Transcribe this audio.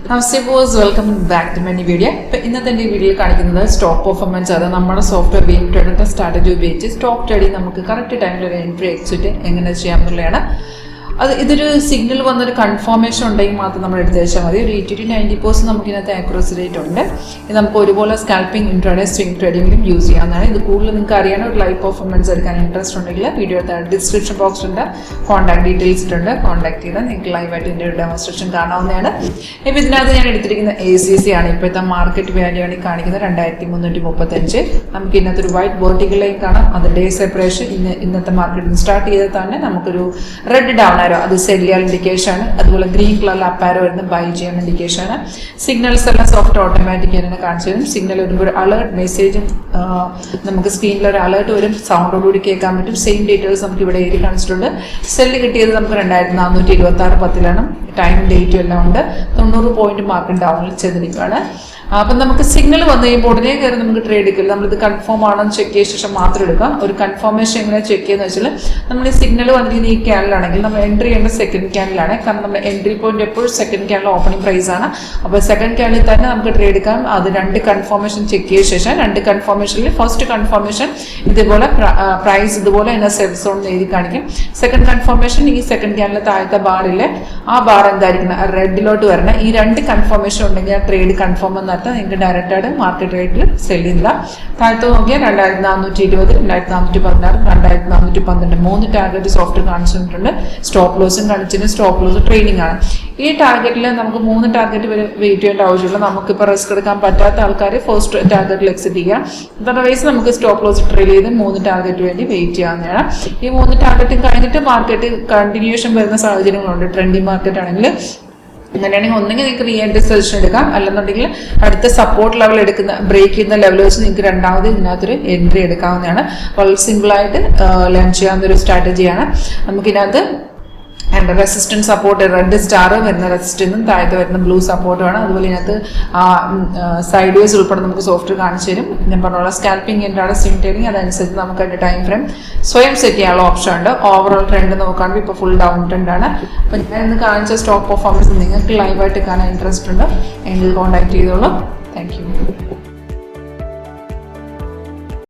Namaste boss, welcome back to my video. ഇപ്പോൾ ഇന്നത്തെ എൻ്റെ വീഡിയോയിൽ കാണിക്കുന്നത് സ്റ്റോക്ക് പെർഫോമൻസ്. അത് നമ്മുടെ സോഫ്റ്റ്വെയർ ബീം ട്രേഡറിൻ്റെ സ്ട്രാറ്റജി ഉപയോഗിച്ച് സ്റ്റോക്ക് ട്രേഡിങ് നമുക്ക് കറക്റ്റ് ടൈമിൽ ഒരു എൻട്രി എക്സിറ്റ് എങ്ങനെ ചെയ്യാമെന്നുള്ളതാണ്. ഇതൊരു സിഗ്നൽ വന്നൊരു കൺഫർമേഷൻ ഉണ്ടെങ്കിൽ മാത്രം നമ്മൾ എടുത്ത് വെച്ചാൽ മതി. ഒരു 80-90% നമുക്കിതിനകത്ത് ആക്യുറസി റേറ്റ് ഉണ്ട്. ഇത് നമുക്ക് ഒരുപോലെ സ്കാൽപ്പിംഗ്, ഇൻട്രാഡേ, സ്വിംഗ് ട്രേഡിങ്ങിലും യൂസ് ചെയ്യാവുന്നതാണ്. ഇത് കൂടുതൽ നിങ്ങൾക്ക് അറിയാൻ ഒരു ലൈവ് പെർഫോമൻസ് എടുക്കാൻ ഇൻട്രസ്റ്റ് ഉണ്ടെങ്കിൽ വീഡിയോ ഡിസ്ക്രിപ്ഷൻ ബോക്സിൻ്റെ കോൺടാക്ട് ഡീറ്റെയിൽസ് ഇട്ടുണ്ട്. കോൺടാക്ട് ചെയ്താൽ നിങ്ങൾക്ക് ലൈവായിട്ട് ഇതിൻ്റെ ഒരു ഡെമോൺസ്ട്രേഷൻ കാണാവുന്നതാണ്. ഇപ്പോൾ ഇതിനകത്ത് ഞാൻ എടുത്തിരിക്കുന്ന ACC ആണ്. ഇപ്പോഴത്തെ മാർക്കറ്റ് വാല്യൂ ആണ് കാണിക്കുന്നത് 2335. നമുക്ക് ഇതിനകത്ത് ഒരു വൈറ്റ് വെർട്ടിക്കൽ ലൈൻ കാണാം. അത് ഡേ സെപ്പറേഷൻ. ഇന്നത്തെ മാർക്കറ്റിൽ സ്റ്റാർട്ട് ചെയ്താൽ തന്നെ നമുക്കൊരു റെഡ് ഡൗൺ ആരോ, അത് സെൽ ചെയ്യാൻ ഇൻഡിക്കേഷൻ ആണ്. അതുപോലെ ഗ്രീൻ കളറിൽ അപ്പാരോ വരുന്ന ബൈ ചെയ്യാൻ ഇൻഡിക്കേഷൻ ആണ്. സിഗ്നൽസ് എല്ലാം സോഫ്റ്റ് ഓട്ടോമാറ്റിക് ആയിട്ട് കാണിച്ചു തരും. സിഗ്നൽ വരുമ്പോൾ ഒരു അലേർട്ട് മെസ്സേജും നമുക്ക് സ്ക്രീനിൽ ഒരു അലേർട്ട് വരും. സൗണ്ടോടുകൂടി കേൾക്കാൻ പറ്റും. സെയിം ഡീറ്റെയിൽസ് നമുക്ക് ഇവിടെ എഴുതി കാണിച്ചിട്ടുണ്ട്. സെല്ല് കിട്ടിയത് നമുക്ക് 2426 ടൈം ഡേറ്റും എല്ലാം ഉണ്ട്. 90 പോയിന്റ് മാർക്ക് ഡൗണിൽ ചെന്നിരിക്കുകയാണ്. അപ്പം നമുക്ക് സിഗ്നൽ വന്നു കഴിയുമ്പോൾ ഉടനെ കയറി നമുക്ക് ട്രേഡ് എടുക്കില്ല. നമ്മളിത് കൺഫേം ആണെന്ന് ചെക്ക് ചെയ്ത ശേഷം മാത്രം എടുക്കാം. ഒരു കൺഫർമേഷൻ എങ്ങനെ ചെക്ക് ചെയ്യുന്നത് വെച്ചാൽ, നമ്മൾ ഈ സിഗ്നൽ വന്നിരിക്കുന്ന ഈ ക്യാനിലാണെങ്കിൽ നമ്മൾ എൻട്രി ചെയ്യേണ്ട സെക്കൻഡ് ക്യാനിലാണ്. കാരണം നമ്മുടെ എൻട്രി പോയിന്റ് എപ്പോഴും സെക്കൻഡ് ക്യാനിൽ ഓപ്പണിംഗ് പ്രൈസ് ആണ്. അപ്പോൾ സെക്കൻഡ് ക്യാനിൽ തന്നെ നമുക്ക് ട്രേഡ് എടുക്കാം. അത് 2 കൺഫർമേഷൻ ചെക്ക് ചെയ്ത ശേഷം 2 കൺഫർമേഷനിൽ ഫസ്റ്റ് കൺഫർമേഷൻ ഇതുപോലെ പ്രൈസ് ഇതുപോലെ എന്നെ സെൽ സോൺ എഴുതി കാണിക്കും. സെക്കൻഡ് കൺഫർമേഷൻ ഈ സെക്കൻഡ് ക്യാനിലെ താഴത്തെ ബാറിലെ ആ ബാർ എന്തായിരിക്കണം, റെഡിലോട്ട് വരണം. ഈ 2 കൺഫർമേഷൻ ഉണ്ടെങ്കിൽ ആ ട്രേഡ് കൺഫേം എന്ന് നിങ്ങൾക്ക് ഡയറക്റ്റായിട്ട് മാർക്കറ്റ് റേറ്റിൽ സെല് ചെയ്യില്ല. താഴത്ത് നോക്കിയാൽ 2420, 2416, 2412 3 ടാർഗറ്റ് സോഫ്റ്റ് കാണിച്ചിട്ടുണ്ട്. സ്റ്റോപ്പ് ലോസും കാണിച്ചിട്ടുണ്ട്. സ്റ്റോപ്പ് ലോസ് ട്രെയിനിങ് ആണ്. ഈ ടാർഗറ്റിൽ നമുക്ക് 3 ടാർഗറ്റ് വരെ വെയിറ്റ് ചെയ്യേണ്ട ആവശ്യമില്ല. നമുക്കിപ്പോൾ റിസ്ക് എടുക്കാൻ പറ്റാത്ത ആൾക്കാർ ഫസ്റ്റ് ടാർഗറ്റിൽ എക്സിറ്റ് ചെയ്യാം. അതർവൈസ് നമുക്ക് സ്റ്റോപ്പ് ലോസ് ട്രെയിൽ ചെയ്ത് 3 ടാർഗറ്റ് വേണ്ടി വെയിറ്റ് ചെയ്യാവുന്നതാണ്. ഈ 3 ടാർഗറ്റും കഴിഞ്ഞിട്ട് മാർക്കറ്റ് കണ്ടിന്യൂഷൻ വരുന്ന സാഹചര്യങ്ങളുണ്ട്. ട്രെൻഡിങ് മാർക്കറ്റ് ആണെങ്കിൽ അങ്ങനെയാണെങ്കിൽ ഒന്നെങ്കിൽ നിങ്ങൾക്ക് റീ എൻട്രി സജഷൻ എടുക്കാം, അല്ലെന്നുണ്ടെങ്കിൽ അടുത്ത സപ്പോർട്ട് ലെവൽ എടുക്കുന്ന ബ്രേക്ക് ചെയ്യുന്ന ലെവൽ വെച്ച് നിങ്ങൾക്ക് രണ്ടാമത് ഇതിനകത്തൊരു എൻട്രി എടുക്കാവുന്നതാണ്. വളരെ സിമ്പിളായിട്ട് ലേൺ ചെയ്യാവുന്ന ഒരു സ്ട്രാറ്റജിയാണ്. നമുക്കിതിനകത്ത് റെസിസ്റ്റൻസ് സപ്പോർട്ട് റെഡ് സ്റ്റാർ വരുന്ന റെസിസ്റ്റൻസും താഴത്ത് വരുന്ന ബ്ലൂ സപ്പോർട്ട് വേണം. അതുപോലെ ഇതിനകത്ത് സൈഡ് വേസ് ഉൾപ്പെടെ നമുക്ക് സോഫ്റ്റ് കാണിച്ചു തരും. ഞാൻ പറഞ്ഞോളാം, സ്കാൽപ്പിംഗ് എന്താണ്, സ്വിംഗ് ട്രേഡിംഗ്, അതനുസരിച്ച് നമുക്ക് അതിൻ്റെ ടൈം ഫ്രെയിം സ്വയം സെറ്റ് ചെയ്യാനുള്ള ഓപ്ഷൻ ഉണ്ട്. ഓവറോൾ ട്രെൻഡ് നോക്കുകയാണെങ്കിൽ ഇപ്പോൾ ഫുൾ ഡൗൺ ട്രെൻഡ് ആണ്. അപ്പം ഞാൻ ഇന്ന് കാണിച്ച സ്റ്റോക്ക് പെർഫോമൻസ് നിങ്ങൾക്ക് ലൈവായിട്ട് കാണാൻ ഇൻട്രസ്റ്റ് ഉണ്ട് എങ്കിൽ കോൺടാക്ട് ചെയ്തോളൂ. Thank you.